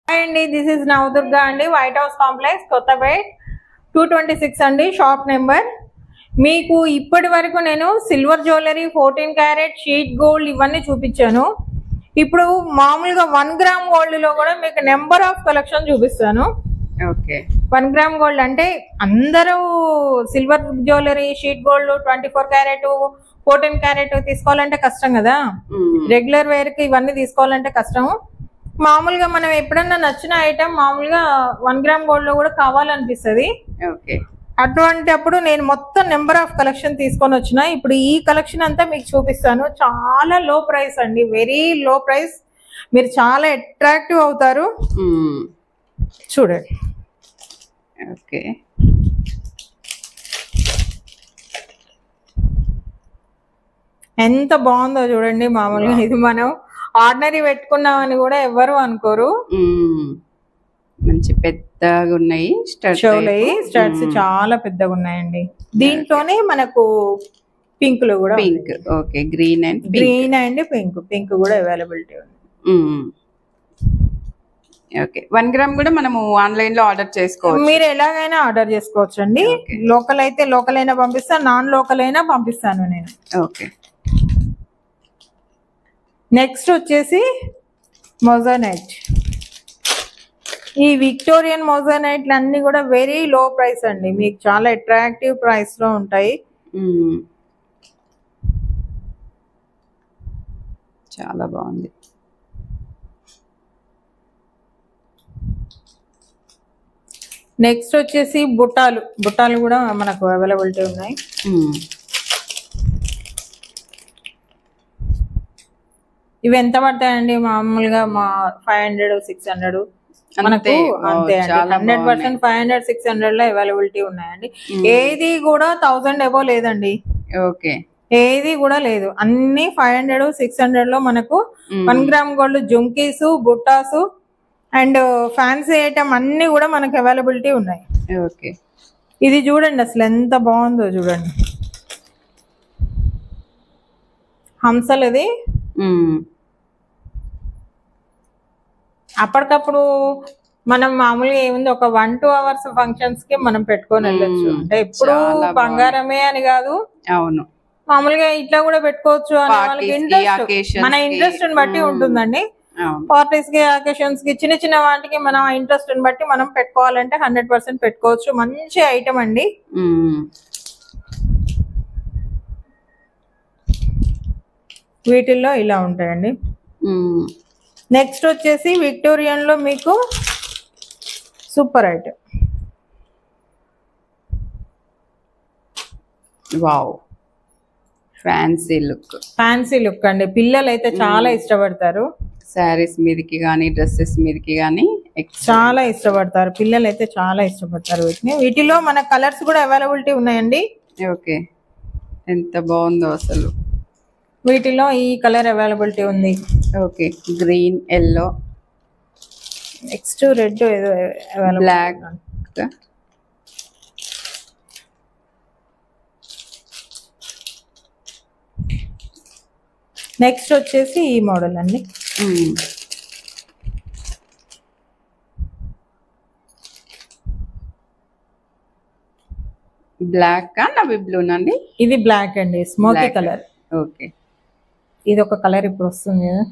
అండి this is Navadurga అండి, white house complex, Kothapet 226 అండి షాప్ నెంబర్. మీకు ఇప్పటి వరకు నేను silver jewellery, 14 carrot, sheet gold ఇవన్నీ చూపించాను. ఇప్పుడు మామూలుగా 1 గ్రామ్ గోల్డ్ లో కూడా మీకు నెంబర్ ఆఫ్ కలెక్షన్ చూపిస్తాను. ఓకే, 1 గ్రామ్ గోల్డ్ అంటే అందరూ silver jewellery, sheet gold, 24 carrot, 14 carrot తీసుకోవాలంటే కష్టం కదా. రెగ్యులర్ వేర్ కి ఇవన్నీ తీసుకోవాలంటే కష్టం. మామూలుగా మనం ఎప్పుడన్నా నచ్చిన ఐటమ్ మామూలుగా 1 గ్రామ్ గోల్డ్ లో కూడా కావాలనిపిస్తుంది. ఓకే, అటువంటి అప్పుడు నేను మొత్తం నెంబర్ ఆఫ్ కలెక్షన్ తీసుకొని వచ్చిన. ఇప్పుడు ఈ కలెక్షన్ అంతా మీకు చూపిస్తాను. చాలా లో ప్రైస్ అండి, వెరీ లో ప్రైస్. మీరు చాలా అట్రాక్టివ్ అవుతారు. చూడండి. ఓకే, ఎంత బాగుందో చూడండి. మామూలుగా ఇది మనం ఆర్డినరీ పెట్టుకున్నామని కూడా ఎవరు అనుకోరు. మంచి పెద్దగా ఉన్నాయి స్టడ్స్, చాలా పెద్దగా ఉన్నాయండి. దీంట్లోనే మనకు పింక్ లో కూడా pink. Okay, green and pink కూడా అవైలబిలిటీ ఉంది. ఓకే, 1 గ్రామ్ కూడా మనము ఆన్లైన్ లో ఆర్డర్ చేసుకోవచ్చు. మీరు ఎలాగైనా ఆర్డర్ చేసుకోవచ్చు అండి. లోకల్ అయితే లోకల్ అయినా పంపిస్తాను, నాన్ లోకల్ అయినా పంపిస్తాను నేను. ఓకే, నెక్స్ట్ వచ్చేసి మొజానైట్. ఈ విక్టోరియన్ మొజానైట్లు అన్ని కూడా వెరీ లో ప్రైస్ అండి, మీకు చాలా అట్రాక్టివ్ ప్రైస్ లో ఉంటాయి. చాలా బాగుంది. నెక్స్ట్ వచ్చేసి బుట్టాలు కూడా మనకు అవైలబిలిటీ ఉన్నాయి. ఇవి ఎంత పడతాయండి? మామూలుగా 500, 600 మనకు అంతే అండి. 100% 500, 600 లో అవైలబిలిటీ ఉన్నాయండి. ఏది కూడా 1000 ఎబో లేదండి. ఓకే, ఏది కూడా లేదు, అన్ని 500, 600 లో మనకు 1 గ్రామ్ గోల్డ్ జుంకీస్, బుట్టాసు అండ్ ఫ్యాన్సీ ఐటమ్ అన్ని కూడా మనకు అవైలబిలిటీ ఉన్నాయి. ఓకే, ఇది చూడండి అసలు ఎంత బాగుందో చూడండి. హంసలది అప్పటికప్పుడు మనం మామూలుగా ఏముంది, ఒక 1-2 అవర్స్ ఫంక్షన్స్ కి మనం పెట్టుకొని వెళ్ళొచ్చు. అంటే ఎప్పుడు బంగారమే అని కాదు, అవును, మామూలుగా ఇట్లా కూడా పెట్టుకోవచ్చు అనే వాళ్ళకి ఇంట్రెస్ట్, మన ఇంట్రెస్ట్ ని బట్టి ఉంటుందండి. పార్టీస్ కి, అకేషన్స్ కి, చిన్న చిన్న వాటికి మన ఇంట్రెస్ట్ ని బట్టి మనం పెట్టుకోవాలంటే 100% పెట్టుకోవచ్చు. మంచి ఐటమ్ అండి. వీటిల్లో ఇలా ఉంటాయండి. నెక్స్ట్ వచ్చేసి విక్టోరియన్ లో మీకు super item. Wow, fancy look అండి. పిల్లలు అయితే చాలా ఇష్టపడతారు. శారీస్ మీదకి కానీ, డ్రెస్సెస్ మీదకి కానీ చాలా ఇష్టపడతారు. పిల్లలు అయితే చాలా ఇష్టపడతారు వీటిలో మన కలర్స్ కూడా అవైలబిలిటీ ఉన్నాయండి. ఓకే, ఎంత బాగుందో అసలు. వీటిలో ఈ కలర్ అవైలబిలిటీ ఉంది. Okay, green, yellow, next red, ఏదో బ్లాక్. నెక్స్ట్ వచ్చేసి ఈ మోడల్ అండి. బ్లాక్ నవీ బ్లూ నండి. ఇది బ్లాక్ అండి, స్మోకీ కలర్. ఓకే, ఇది ఒక కలర్ ఇప్పుడు వస్తుంది కదా.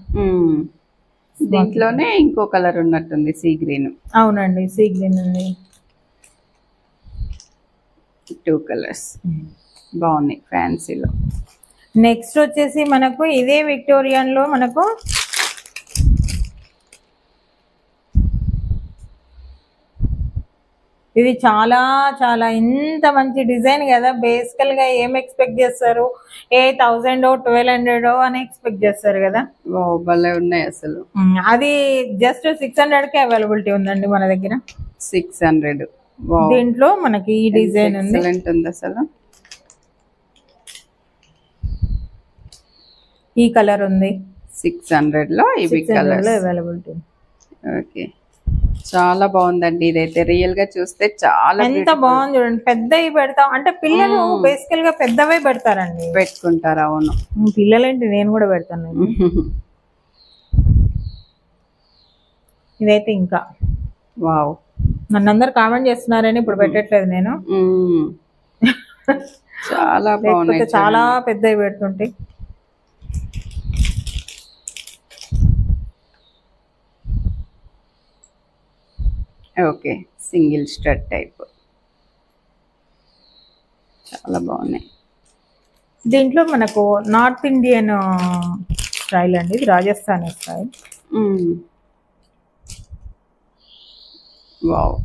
దీంట్లోనే ఇంకో కలర్ ఉన్నట్టుంది, సీ గ్రీన్. అవునండి, సీ గ్రీన్ ఉంది. 2 కలర్స్ బాగున్నాయి ఫ్యాన్సీలో. నెక్స్ట్ వచ్చేసి మనకు ఇదే విక్టోరియన్ లో మనకు ఇది చాలా చాలా ఇంత మంచి డిజైన్ కదా. బేసికల్ గా ఏం ఎక్స్పెక్ట్ చేస్తారు? 1000, 1200 అని ఎక్స్పెక్ట్ చేస్తారు కదా. భలే ఉన్నాయి అసలు. అది జస్ట్ 600 కే అవైలబిలిటీ ఉందండి మన దగ్గర. 600. దీంట్లో మనకి ఈ డిజైన్ ఉంది అసలు. ఈ కలర్ ఉంది 600 లో. ఇవి కలర్స్ అవైలబిలిటీ. ఓకే, చాలా బాగుందండి. ఇదైతే రియల్ గా చూస్తే చాలా ఎంత బాగుంది చూడండి. పెద్దవి పెడతాం అంటే పిల్లలు బేసికల్ గా పెద్దవే పెడతారండి, పెట్టుకుంటారు. అవును, పిల్లలేంటి, నేను కూడా పెడతాను. ఇదైతే ఇంకా వావ్, నన్ను అందరు కామెంట్ చేస్తున్నారని ఇప్పుడు పెట్టట్లేదు నేను. చాలా బాగున్నాయి, లేకపోతే చాలా పెద్దవి పెడుతుంటే. ఓకే, సింగిల్ స్టడ్ టైప్, చాలా బాగున్నాయి. దీంట్లో మనకు నార్త్ ఇండియన్ స్టైల్ అండి, ఇది రాజస్థానీ స్టైల్. వావ్.